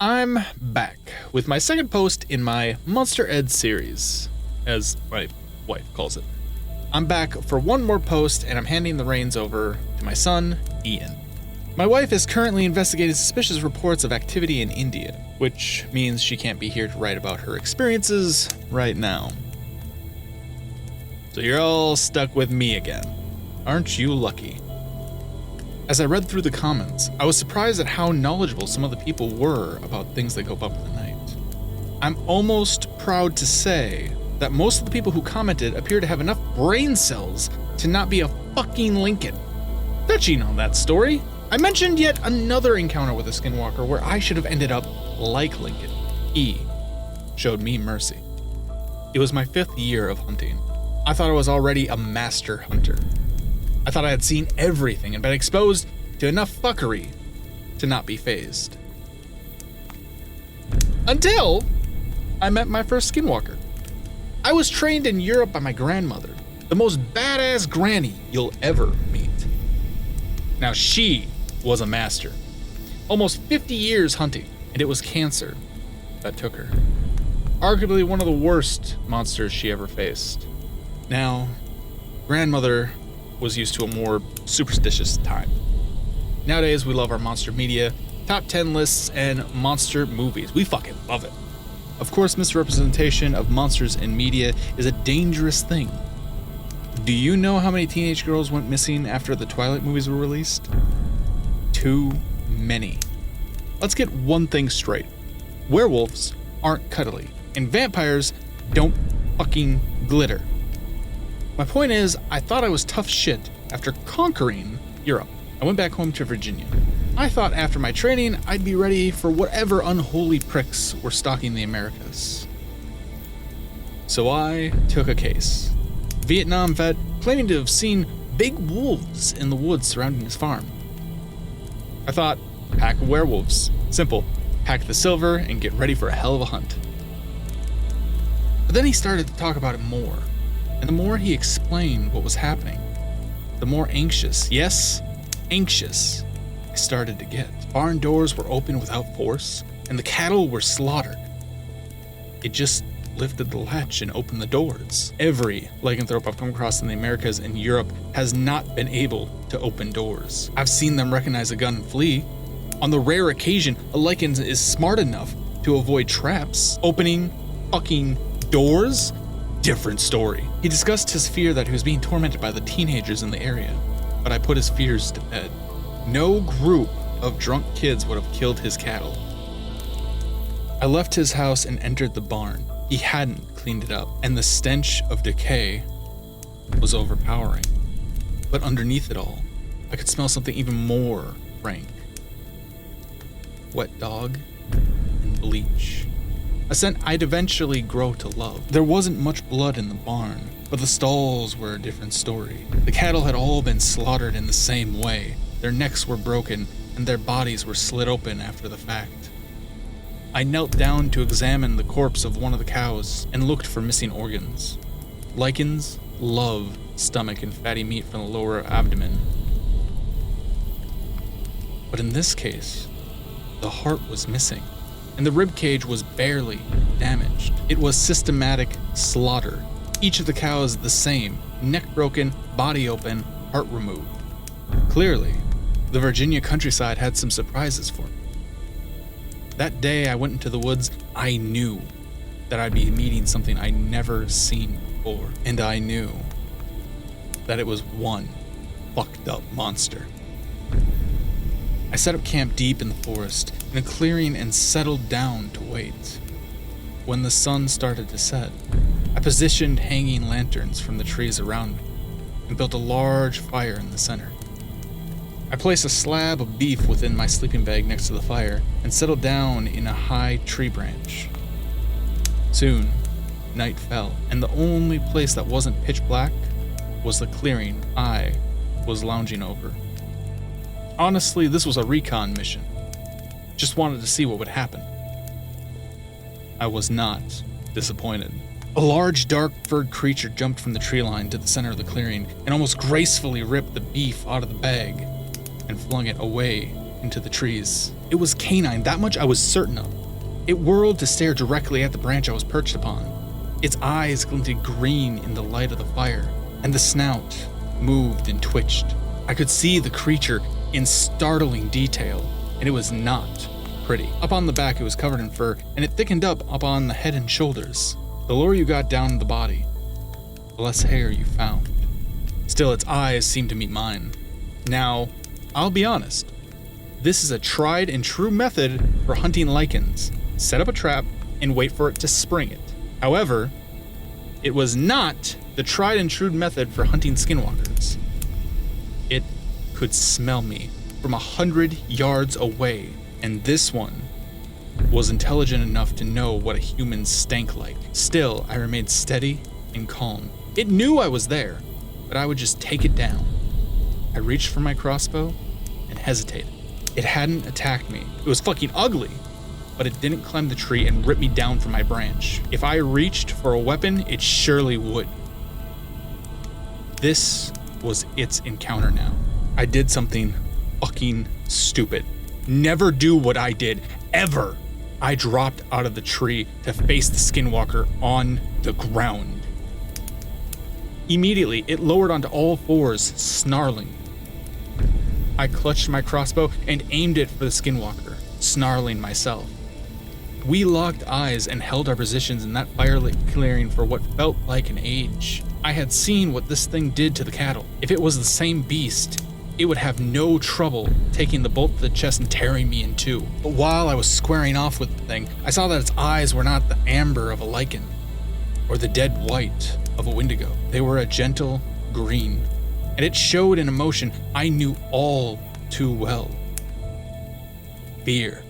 I'm back with my second post in my Monster Ed series, as my wife calls it. I'm back for one more post, and I'm handing the reins over to my son, Ian. My wife is currently investigating suspicious reports of activity in India, which means she can't be here to write about her experiences right now. So you're all stuck with me again. Aren't you lucky? As I read through the comments, I was surprised at how knowledgeable some of the people were about things that go bump in the night. I'm almost proud to say that most of the people who commented appear to have enough brain cells to not be a fucking Lincoln. Touching on that story, I mentioned yet another encounter with a skinwalker where I should have ended up like Lincoln. E showed me mercy. It was my 5th year of hunting. I thought I was already a master hunter. I thought I had seen everything and been exposed to enough fuckery to not be fazed. Until I met my first skinwalker. I was trained in Europe by my grandmother, the most badass granny you'll ever meet. Now she was a master. Almost 50 years hunting, and it was cancer that took her. Arguably one of the worst monsters she ever faced. Now, grandmother was used to a more superstitious time. Nowadays, we love our monster media, top 10 lists, and monster movies. We fucking love it. Of course, misrepresentation of monsters in media is a dangerous thing. Do you know how many teenage girls went missing after the Twilight movies were released? Too many. Let's get one thing straight. Werewolves aren't cuddly, and vampires don't fucking glitter. My point is, I thought I was tough shit after conquering Europe. I went back home to Virginia. I thought after my training, I'd be ready for whatever unholy pricks were stalking the Americas. So I took a case. Vietnam vet claiming to have seen big wolves in the woods surrounding his farm. I thought, pack of werewolves. Simple. Pack the silver and get ready for a hell of a hunt. But then he started to talk about it more. And the more he explained what was happening, the more anxious, yes, anxious, I started to get. Barn doors were open without force, and the cattle were slaughtered. It just lifted the latch and opened the doors. Every lycanthrope I've come across in the Americas and Europe has not been able to open doors. I've seen them recognize a gun and flee. On the rare occasion, a lycan is smart enough to avoid traps. Opening fucking doors? Different story. He discussed his fear that he was being tormented by the teenagers in the area, but I put his fears to bed. No group of drunk kids would have killed his cattle. I left his house and entered the barn. He hadn't cleaned it up, and the stench of decay was overpowering. But underneath it all, I could smell something even more rank. Wet dog and bleach. A scent I'd eventually grow to love. There wasn't much blood in the barn, but the stalls were a different story. The cattle had all been slaughtered in the same way. Their necks were broken, and their bodies were slit open after the fact. I knelt down to examine the corpse of one of the cows and looked for missing organs. Lycans love stomach and fatty meat from the lower abdomen. But in this case, the heart was missing, and the rib cage was barely damaged. It was systematic slaughter. Each of the cows the same, neck broken, body open, heart removed. Clearly, the Virginia countryside had some surprises for me. That day I went into the woods, I knew that I'd be meeting something I'd never seen before. And I knew that it was one fucked up monster. I set up camp deep in the forest, in a clearing, and settled down to wait. When the sun started to set, I positioned hanging lanterns from the trees around me and built a large fire in the center. I placed a slab of beef within my sleeping bag next to the fire and settled down in a high tree branch. Soon, night fell, and the only place that wasn't pitch black was the clearing I was lounging over. Honestly, this was a recon mission. Just wanted to see what would happen. I was not disappointed. A large, dark-furred creature jumped from the tree line to the center of the clearing and almost gracefully ripped the beef out of the bag and flung it away into the trees. It was canine, that much I was certain of. It whirled to stare directly at the branch I was perched upon. Its eyes glinted green in the light of the fire, and the snout moved and twitched. I could see the creature in startling detail, and it was not pretty. Up on the back, it was covered in fur, and it thickened up on the head and shoulders. The lower you got down the body, the less hair you found. Still, its eyes seemed to meet mine. Now, I'll be honest. This is a tried and true method for hunting lichens. Set up a trap and wait for it to spring it. However, it was not the tried and true method for hunting skinwalkers. It could smell me from 100 yards away, and this one was intelligent enough to know what a human stank like. Still, I remained steady and calm. It knew I was there, but I would just take it down. I reached for my crossbow and hesitated. It hadn't attacked me. It was fucking ugly, but it didn't climb the tree and rip me down from my branch. If I reached for a weapon, it surely would. This was its encounter now. I did something fucking stupid. Never do what I did, ever. I dropped out of the tree to face the skinwalker on the ground. Immediately, it lowered onto all fours, snarling. I clutched my crossbow and aimed it for the skinwalker, snarling myself. We locked eyes and held our positions in that firelit clearing for what felt like an age. I had seen what this thing did to the cattle. If it was the same beast, it would have no trouble taking the bolt to the chest and tearing me in two. But while I was squaring off with the thing, I saw that its eyes were not the amber of a lichen, or the dead white of a wendigo. They were a gentle green, and it showed an emotion I knew all too well. Fear.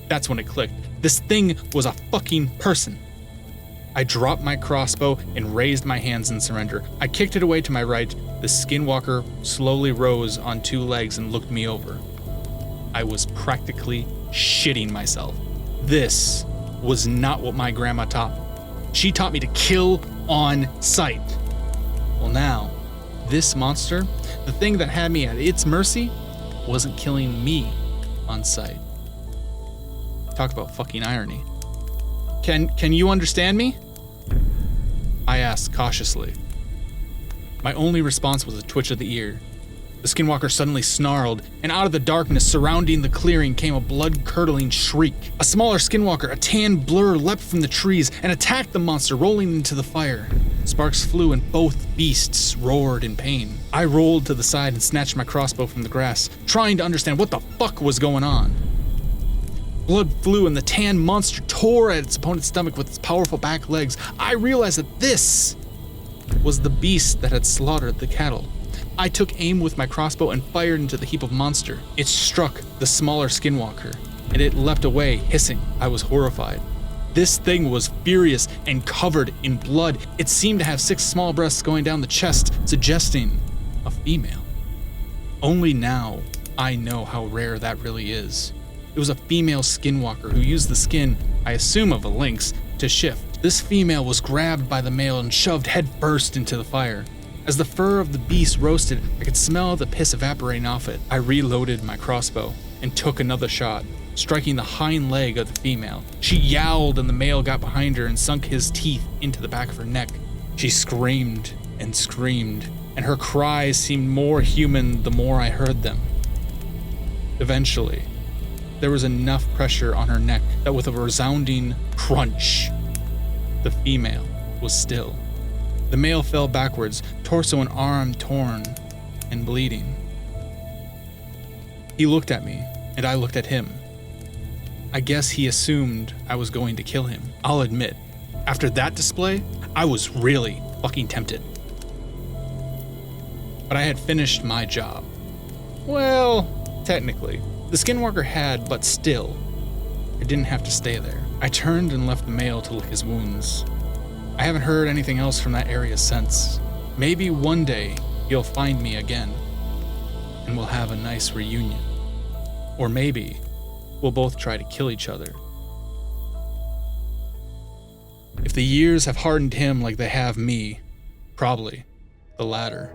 That's when it clicked. This thing was a fucking person. I dropped my crossbow and raised my hands in surrender. I kicked it away to my right. The skinwalker slowly rose on two legs and looked me over. I was practically shitting myself. This was not what my grandma taught me. She taught me to kill on sight. Well, now, this monster, the thing that had me at its mercy, wasn't killing me on sight. Talk about fucking irony. Can you understand me? I asked cautiously. My only response was a twitch of the ear. The skinwalker suddenly snarled, and out of the darkness surrounding the clearing came a blood-curdling shriek. A smaller skinwalker, a tan blur, leapt from the trees and attacked the monster, rolling into the fire. Sparks flew and both beasts roared in pain. I rolled to the side and snatched my crossbow from the grass, trying to understand what the fuck was going on. Blood flew and the tan monster tore at its opponent's stomach with its powerful back legs. I realized that this was the beast that had slaughtered the cattle. I took aim with my crossbow and fired into the heap of monster. It struck the smaller skinwalker, and it leapt away, hissing. I was horrified. This thing was furious and covered in blood. It seemed to have 6 small breasts going down the chest, suggesting a female. Only now I know how rare that really is. It was a female skinwalker who used the skin, I assume of a lynx, to shift. This female was grabbed by the male and shoved headfirst into the fire. As the fur of the beast roasted, I could smell the piss evaporating off it. I reloaded my crossbow and took another shot, striking the hind leg of the female. She yowled and the male got behind her and sunk his teeth into the back of her neck. She screamed and screamed, and her cries seemed more human the more I heard them. Eventually, there was enough pressure on her neck that with a resounding crunch, the female was still. The male fell backwards, torso and arm torn and bleeding. He looked at me, and I looked at him. I guess he assumed I was going to kill him. I'll admit, after that display, I was really fucking tempted. But I had finished my job. Well, technically. The skinwalker had, but still, I didn't have to stay there. I turned and left the male to lick his wounds. I haven't heard anything else from that area since. Maybe one day you'll find me again, and we'll have a nice reunion. Or maybe we'll both try to kill each other. If the years have hardened him like they have me, probably the latter.